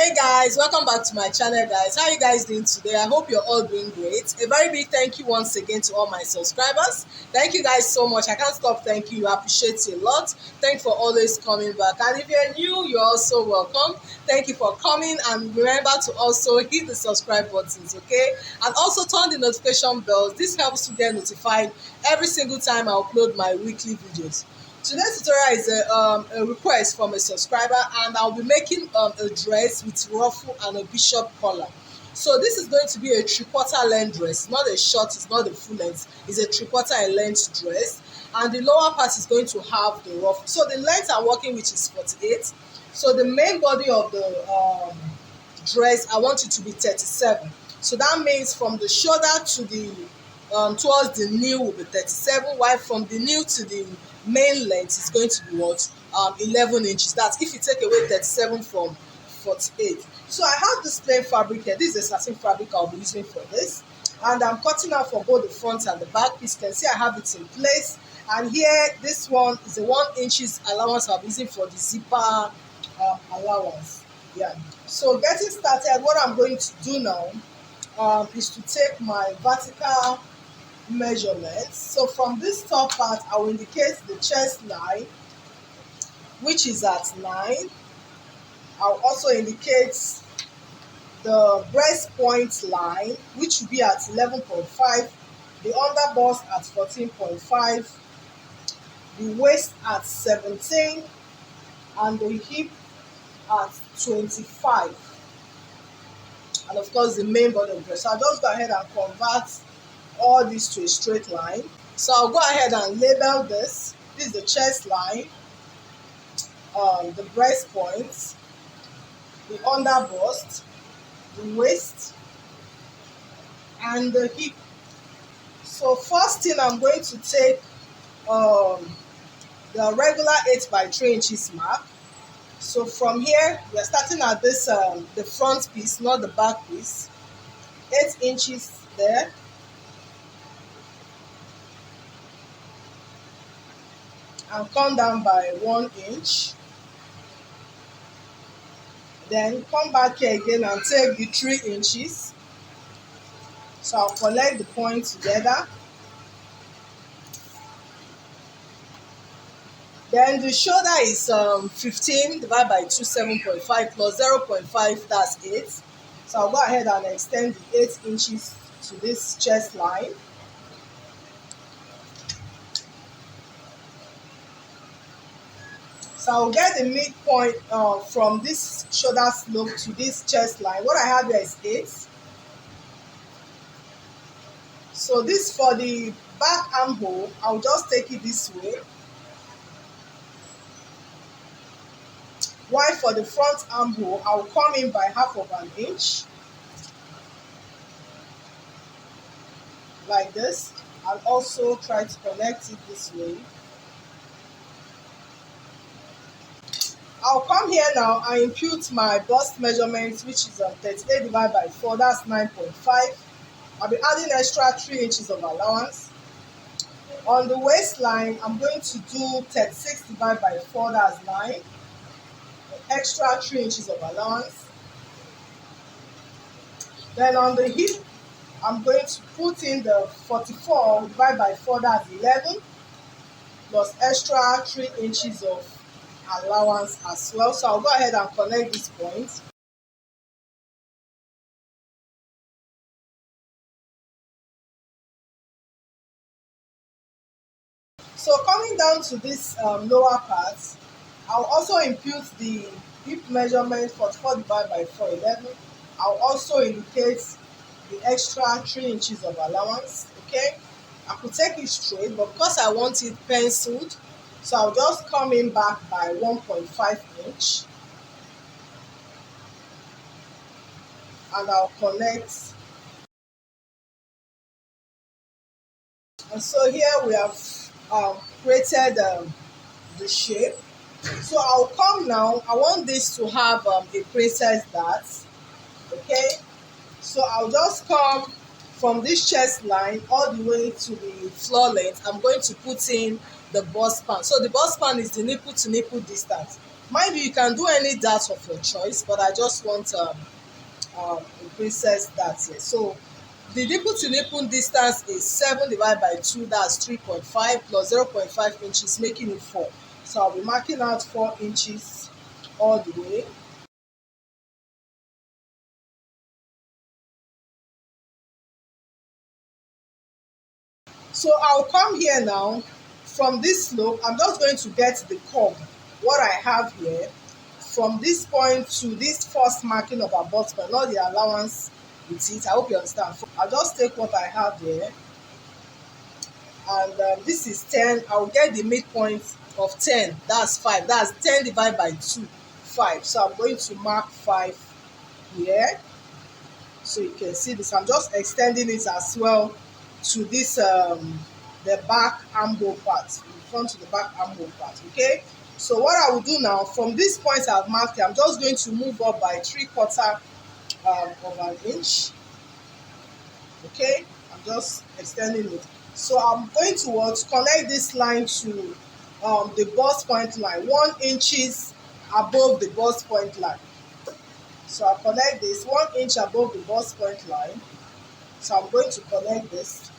Hey guys, welcome back to my channel guys. How are you guys doing today? I hope you're all doing great. A very big thank you once again to all my subscribers. Thank you guys so much. I can't stop thanking you. I appreciate you a lot. Thank you for always coming back. And if you're new, you're also welcome. Thank you for coming, and remember to also hit the subscribe buttons, okay? And also turn the notification bells. This helps you get notified every single time I upload my weekly videos. Today's tutorial is a request from a subscriber, and I'll be making a dress with ruffle and a bishop collar. So this is going to be a 3/4 length dress, not a short, it's not a full length, it's a 3/4 length dress, and the lower part is going to have the ruffle. So the length I'm working with is 48. So the main body of the dress, I want it to be 37. So that means from the shoulder to the towards the knee will be 37, while from the knee to the main length is going to be what 11 inches. That's if you take away 37 from 48. So I have this plain fabric here. This is a satin fabric I'll be using for this, and I'm cutting out for both the front and the back piece. You can see I have it in place, and here this one is a 1 inches allowance I'm using for the zipper allowance. Yeah, so getting started, what I'm going to do now is to take my vertical measurements. So from this top part, I will indicate the chest line, which is at 9. I'll also indicate the breast point line, which will be at 11.5, the underbust at 14.5, the waist at 17, and the hip at 25, and of course the main body of the dress. So I'll just go ahead and convert all this to a straight line. So I'll go ahead and label this. This is the chest line, the breast point, the underbust, the waist, and the hip. So first thing, I'm going to take the regular 8x3 inches mark. So from here, we're starting at this the front piece, not the back piece. 8 inches there. And come down by 1 inch. Then come back here again and take the 3 inches. So I'll connect the points together. Then the shoulder is 15 divided by 2, 7.5 plus 0.5, that's 8. So I'll go ahead and extend the 8 inches to this chest line. So I'll get the midpoint from this shoulder slope to this chest line. What I have here is 8. So this for the back armhole, I'll just take it this way. While for the front armhole, I'll come in by 1/2 inch. Like this. I'll also try to connect it this way. I'll come here now and impute my bust measurement, which is 38 divided by 4, that's 9.5. I'll be adding extra 3 inches of allowance. On the waistline, I'm going to do 36 divided by 4, that's 9. Extra 3 inches of allowance. Then on the hip, I'm going to put in the 44 divided by 4, that's 11, plus extra 3 inches of allowance as well. So I'll go ahead and connect this point. So coming down to this lower part, I'll also impute the hip measurement 44 divided by 4, 11. I'll also indicate the extra 3 inches of allowance. Okay, I could take it straight, but because I want it penciled, so I'll just come in back by 1.5 inch, and I'll connect. And so here we have created the shape. So I'll come now. I want this to have a princess dart. Okay, so I'll just come from this chest line all the way to the floor length. I'm going to put in the bust span. So the bust span is the nipple to nipple distance. Mind you, you can do any dart of your choice, but I just want a princess dart here. So the nipple to nipple distance is 7 divided by 2, that's 3.5 plus 0.5 inches, making it 4. So I'll be marking out 4 inches all the way. So I'll come here now. From this slope, I'm just going to get the curve, what I have here, from this point to this first marking of abutment, not the allowance with it. I hope you understand. I'll just take what I have here, and this is 10. I'll get the midpoint of 10. That's 5. That's 10 divided by 2, 5. So I'm going to mark 5 here. So you can see this. I'm just extending it as well to this the back armhole part, from the front to the back armhole part. Okay. So what I will do now, from this point I've marked here, I'm just going to move up by 3/4 of an inch. Okay, I'm just extending it. So I'm going to connect this line to the bust point line, 1 inches above the bust point line. So I'll connect this 1 inch above the bust point line. So I'm going to connect this.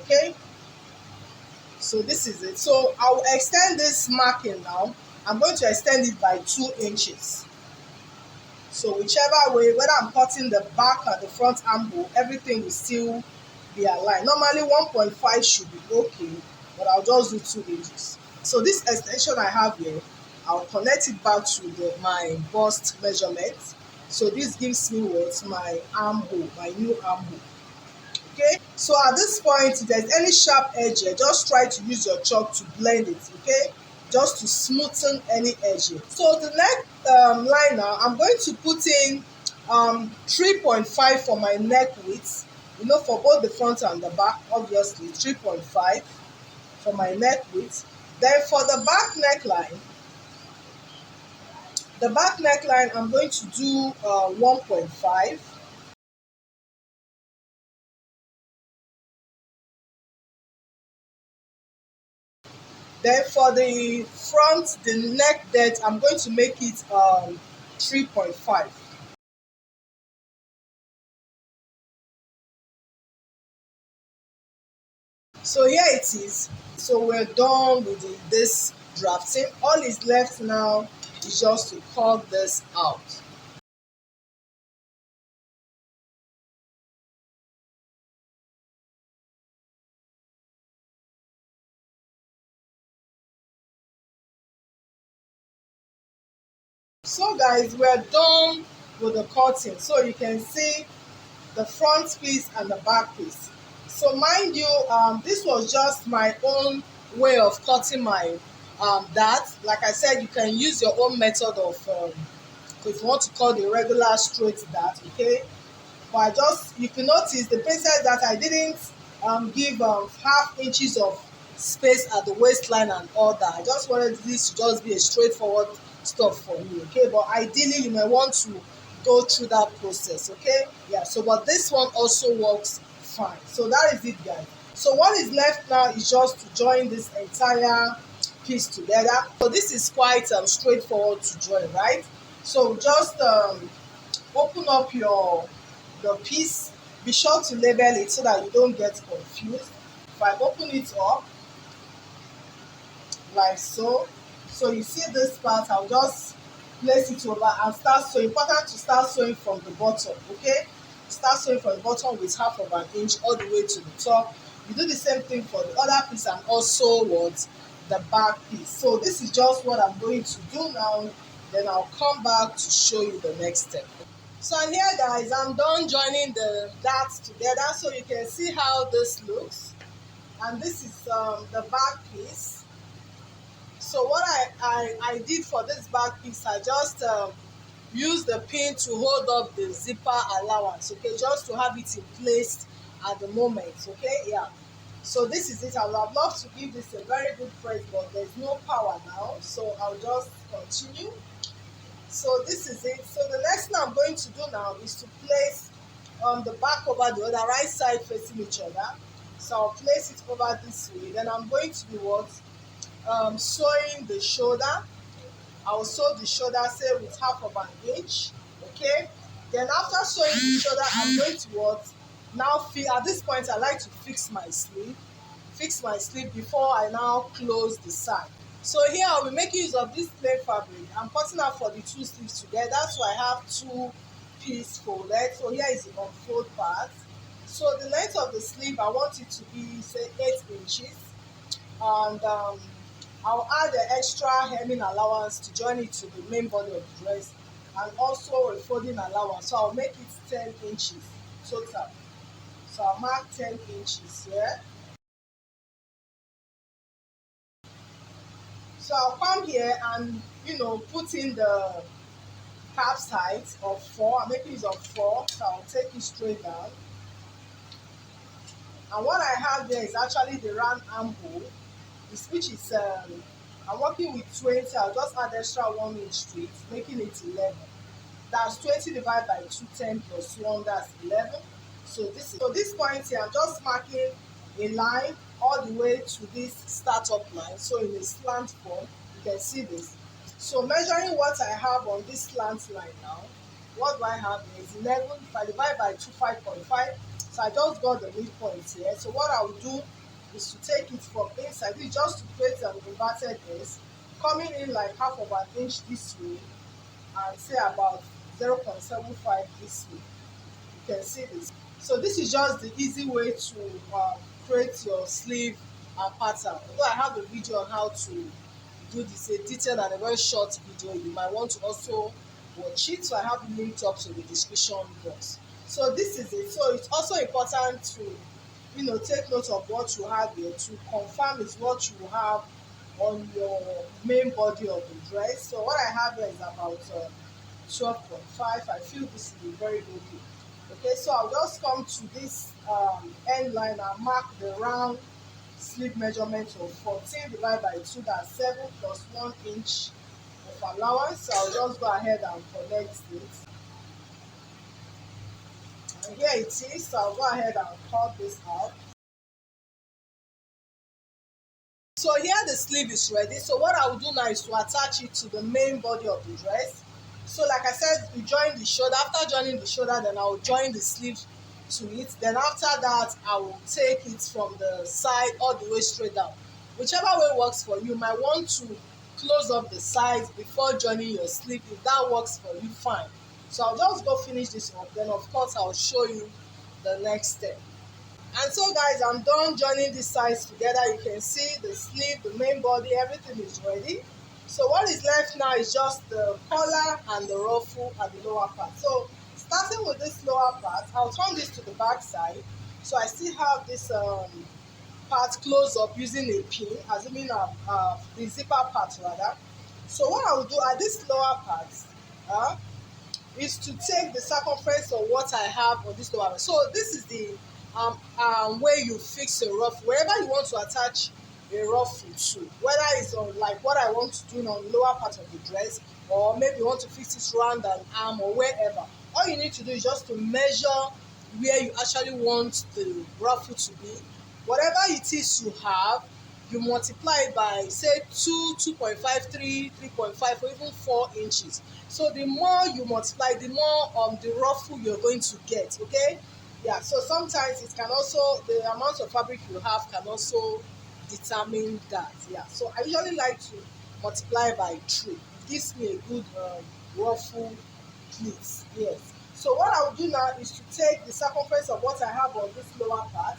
Okay, so this is it. So I will extend this marking now. I'm going to extend it by 2 inches. So whichever way, whether I'm cutting the back or the front armhole, everything will still be aligned. Normally 1.5 should be okay, but I'll just do 2 inches. So this extension I have here, I'll connect it back to my bust measurement. So this gives me what? My armhole, my new armhole. Okay, so at this point, if there's any sharp edge here, just try to use your chalk to blend it. Okay, just to smoothen any edge here. So the neck line now, I'm going to put in 3.5 for my neck width. You know, for both the front and the back, obviously 3.5 for my neck width. Then for the back neckline, I'm going to do 1.5. Then for the front, the neck depth, I'm going to make it 3.5. So here it is. So we're done with this drafting. All is left now is just to cut this out. So guys, we're done with the cutting. So you can see the front piece and the back piece. So mind you, this was just my own way of cutting my dart. Like I said, you can use your own method of if you want to cut the regular straight dart, okay? But you can notice the princess that I didn't give half inches of space at the waistline and all that. I just wanted this to just be a straightforward stuff for me, okay? But ideally, you may want to go through that process, okay? Yeah, so but this one also works fine. So that is it, guys. So what is left now is just to join this entire piece together. So this is quite straightforward to join, right? So just open up your piece. Be sure to label it so that you don't get confused. If I open it up like so, so you see this part, I'll just place it over and start sewing. Important to start sewing from the bottom, okay? Start sewing from the bottom with half of an inch all the way to the top. You do the same thing for the other piece and also what the back piece. So this is just what I'm going to do now. Then I'll come back to show you the next step. So here guys, I'm done joining the darts together, so you can see how this looks. And this is the back piece. So what I did for this back piece, I just used the pin to hold up the zipper allowance, okay, just to have it in place at the moment, okay, yeah. So this is it. I would have loved to give this a very good press, but there's no power now, so I'll just continue. So this is it. So the next thing I'm going to do now is to place the back over the other, right side facing each other. So I'll place it over this way. Then I'm going to be what? Sewing the shoulder. I'll sew the shoulder, say with half of an inch. Okay. Then after sewing the shoulder, I'm going to what? Now at this point, I like to fix my sleeve. Fix my sleeve before I now close the side. So here I'll be making use of this plain fabric. I'm cutting out for the two sleeves together, so I have two piece folded. So here is the unfold part. So the length of the sleeve, I want it to be say 8 inches, and I'll add the extra hemming allowance to join it to the main body of the dress, and also a folding allowance. So I'll make it 10 inches total. So I'll mark 10 inches here. So I'll come here and put in the calf height of 4. I'm making use of 4, so I'll take it straight down. And what I have there is actually the round armhole, which is I'm working with 20. I'll just add extra 1 inch to it, making it 11. That's 20 divided by 210 plus 1, that's 11. So this point here, I'm just marking a line all the way to this startup line. So in a slant form, you can see this. So measuring what I have on this slant line now, what do I have is 11. If I divide by 2, 5.5. So I just got the midpoint here. So what I will do is to take it from inside, this just to create an inverted S, coming in like half of an inch this way, and say about 0.75 this way. You can see this. So this is just the easy way to create your sleeve pattern. Although I have a video on how to do this, a detailed and a very short video. You might want to also watch it. So I have linked up to the description box. So this is it. So it's also important to take note of what you have here to confirm is what you have on your main body of the dress. So what I have here is about 12.5. I feel this will be very good. Okay, so I'll just come to this end line and mark the round sleeve measurement of 14 divided by 2, that's 7 plus 1 inch of allowance. So I'll just go ahead and connect it. And here it is. So I'll go ahead and cut this out. So here the sleeve is ready. So what I will do now is to attach it to the main body of the dress. So like I said, you join the shoulder. After joining the shoulder, then I will join the sleeve to it. Then after that, I will take it from the side all the way straight down. Whichever way works for you. You might want to close up the sides before joining your sleeve. If that works for you, fine. So I'll just go finish this up. Then of course I'll show you the next step. And so guys, I'm done joining these sides together. You can see the sleeve, the main body, everything is ready. So what is left now is just the collar and the ruffle at the lower part. So starting with this lower part, I'll turn this to the back side. So I still have this part close up using a pin, assuming the zipper part rather. So what I will do at this lower part is to take the circumference of what I have on this lower part. So this is the way you fix a ruffle, wherever you want to attach a ruffle to, whether it's on like what I want to do on the lower part of the dress, or maybe you want to fix it around an arm or wherever. All you need to do is just to measure where you actually want the ruffle to be. Whatever it is you have, you multiply it by say 2, 2.5, 3, 3.5, or even 4 inches. So the more you multiply, the more the ruffle you're going to get. Okay. Yeah, so sometimes it can also, the amount of fabric you have can also determine that. Yeah, so I usually like to multiply by 3. It gives me a good ruffle pleats. Yes. So what I will do now is to take the circumference of what I have on this lower part.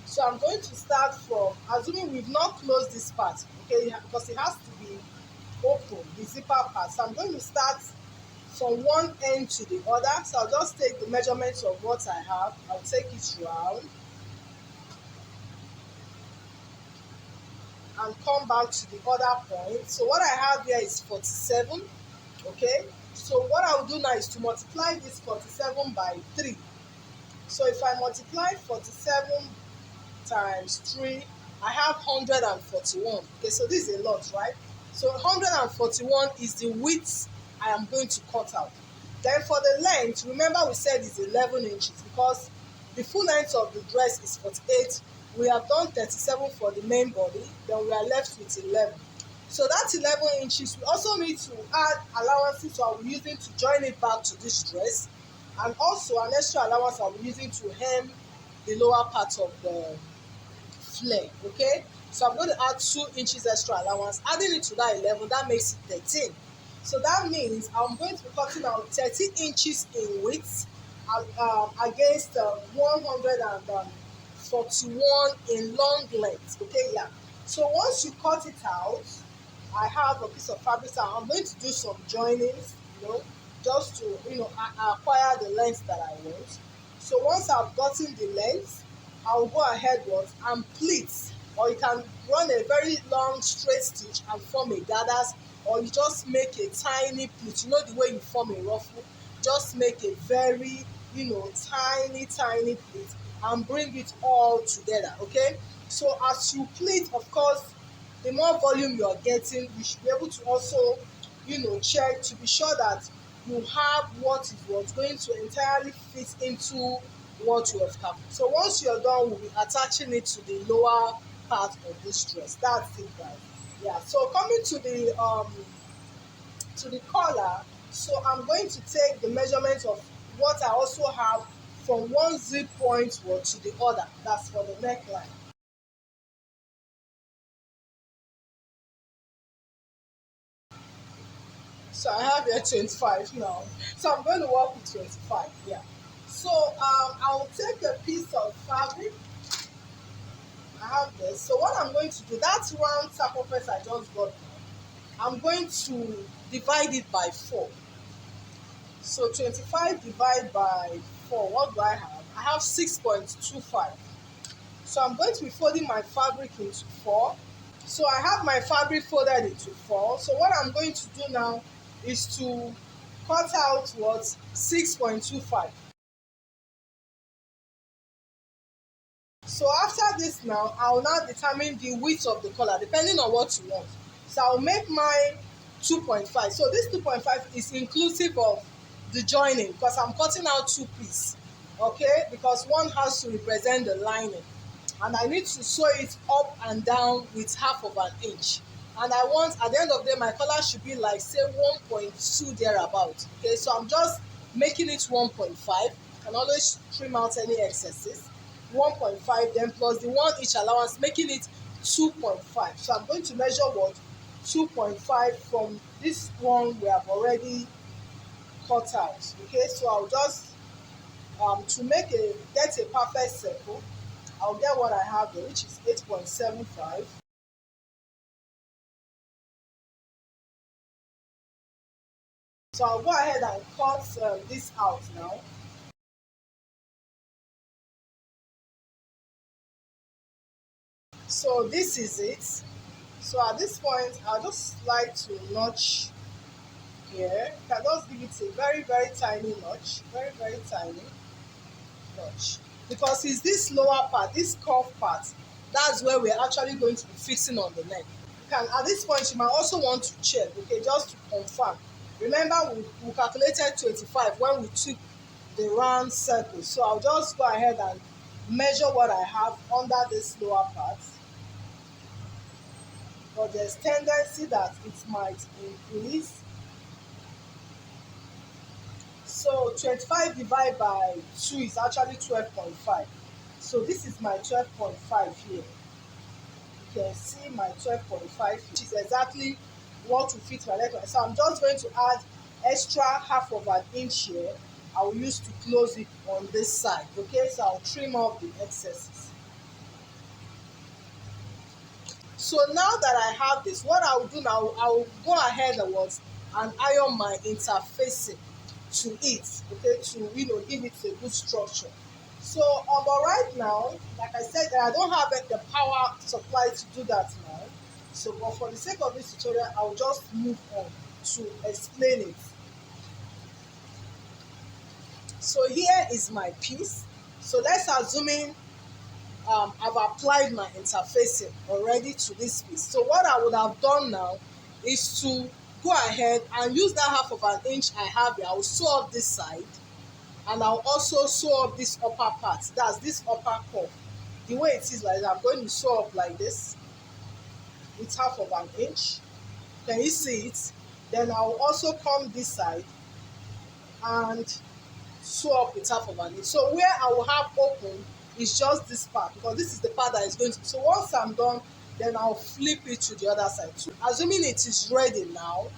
So I'm going to start from, assuming we've not closed this part, okay, because it has to be open, the zipper part. So I'm going to start from one end to the other. So I'll just take the measurements of what I have. I'll take it round and come back to the other point. So what I have here is 47. Okay. So what I'll do now is to multiply this 47 by 3. So if I multiply 47 times 3, I have 141. Okay, so this is a lot, right? So 141 is the width I am going to cut out. Then for the length, remember we said it's 11 inches because the full length of the dress is 48. We have done 37 for the main body, then we are left with 11. So that's 11 inches. We also need to add allowances so I'll be using to join it back to this dress, and also an extra allowance I'll be using to hem the lower part of the flare. Okay, so I'm going to add 2 inches extra allowance. Adding it to that 11, that makes it 13. So that means I'm going to be cutting out 30 inches in width against 141 in long length. Okay, yeah. So once you cut it out, I have a piece of fabric. So I'm going to do some joinings, just to acquire the length that I want. So once I've gotten the length, I'll go ahead and pleat, or you can run a very long straight stitch and form a gathers, or you just make a tiny pleat. The way you form a ruffle, just make a very tiny pleat and bring it all together. Okay, so as you pleat, of course, the more volume you are getting, you should be able to also check to be sure that you have what is going to entirely fit into what you have cut. So once you're done, we'll be attaching it to the lower part of this dress. That's it, guys. Yeah, so coming to the collar, so I'm going to take the measurement of what I also have from one zip point to the other. That's for the neckline. So I have here 25 now. So I'm going to work with 25. Yeah. So I'll take a piece of fabric. I have this. So what I'm going to do, that round circumference I just got, I'm going to divide it by 4. So 25 divided by 4, what do I have? I have 6.25. So I'm going to be folding my fabric into 4. So I have my fabric folded into 4. So what I'm going to do now is to cut out 6.25. So after this now, I will now determine the width of the collar depending on what you want. So I'll make mine 2.5. So this 2.5 is inclusive of the joining because I'm cutting out 2 pieces. Okay, because one has to represent the lining, and I need to sew it up and down with half of an inch. And I want, at the end of the day, my collar should be like say 1.2 thereabout. Okay, so I'm just making it 1.5. Can always trim out any excesses. 1.5 then plus the 1 inch allowance, making it 2.5. So I'm going to measure 2.5 from this one we have already cut out. Okay, so I'll just to get a perfect circle, I'll get what I have there, which is 8.75. So I'll go ahead and cut this out now. So this is it. So at this point, I'll just like to notch here. You can just give it a very, very tiny notch. Very, very tiny notch. Because it's this lower part, this curved part, that's where we're actually going to be fixing on the neck. At this point, you might also want to check, okay, just to confirm. Remember, we calculated 25 when we took the round circle. So I'll just go ahead and measure what I have under this lower part. But there's tendency that it might increase. So 25 divided by 2 is actually 12.5. So this is my 12.5 here. You can see my 12.5, which is exactly what will fit my neckline. So I'm just going to add extra half of an inch here. I will use to close it on this side. Okay, so I'll trim off the excesses. So now that I have this, what I will do now, I will go ahead and iron my interfacing to it, okay, to give it a good structure. So but right now, like I said, I don't have the power supply to do that now. So but for the sake of this tutorial, I'll just move on to explain it. So here is my piece. So let's assume I've applied my interfacing already to this piece. So what I would have done now is to go ahead and use that half of an inch I have here. I will sew up this side, and I'll also sew up this upper part, that's this upper curve. The way it is like that, I'm going to sew up like this with half of an inch. Can you see it? Then I'll also come this side and sew up with half of an inch. So where I will have open is just this part, because this is the part that is going to be. So once I'm done, then I'll flip it to the other side. So assuming it is ready now,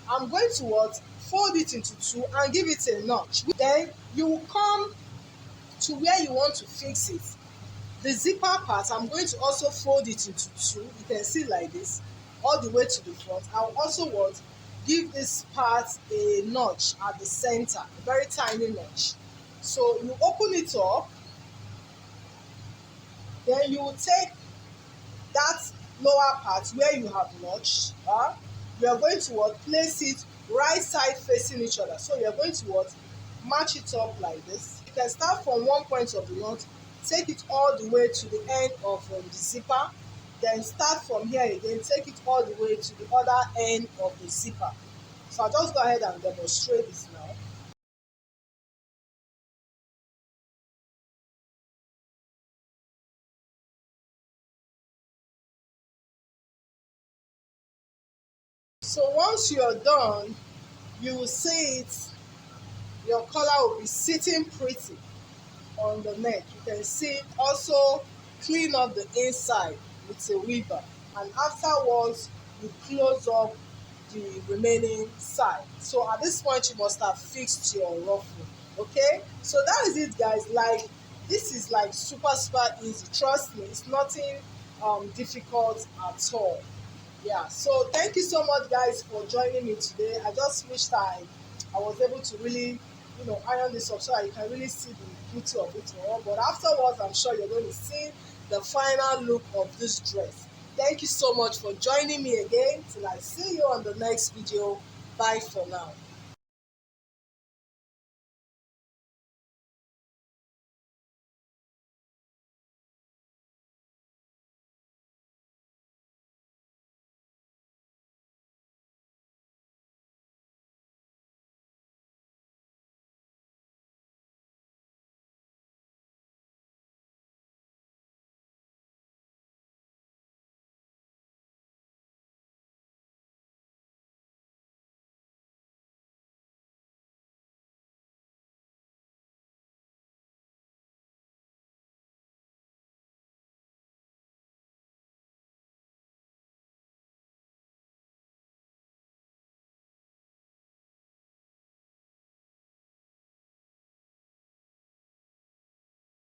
I'm going to what? Fold it into two and give it a notch. Then you will come to where you want to fix it. The zipper part, I'm going to also fold it into two. You can see like this, all the way to the front. I'll also what? Give this part a notch at the center, a very tiny notch. So you open it up, then you will take that lower part where you have notched. You are going to what? Place it right side facing each other. So you are going to what? Match it up like this. You can start from one point of the knot, take it all the way to the end of the zipper, then start from here again, take it all the way to the other end of the zipper. So I'll just go ahead and demonstrate this now. So once you're done, you will see it, your collar will be sitting pretty on the neck. You can see it. Also clean up the inside with a weaver, and afterwards you close up the remaining side. So at this point you must have fixed your ruffle. Okay, so that is it, guys. Like, this is like super easy, trust me. It's nothing difficult at all. Yeah, so thank you so much, guys, for joining me today. I just wish that I was able to really, iron this up so that you can really see the beauty of it all. But afterwards, I'm sure you're going to see the final look of this dress. Thank you so much for joining me again. Till I see you on the next video. Bye for now.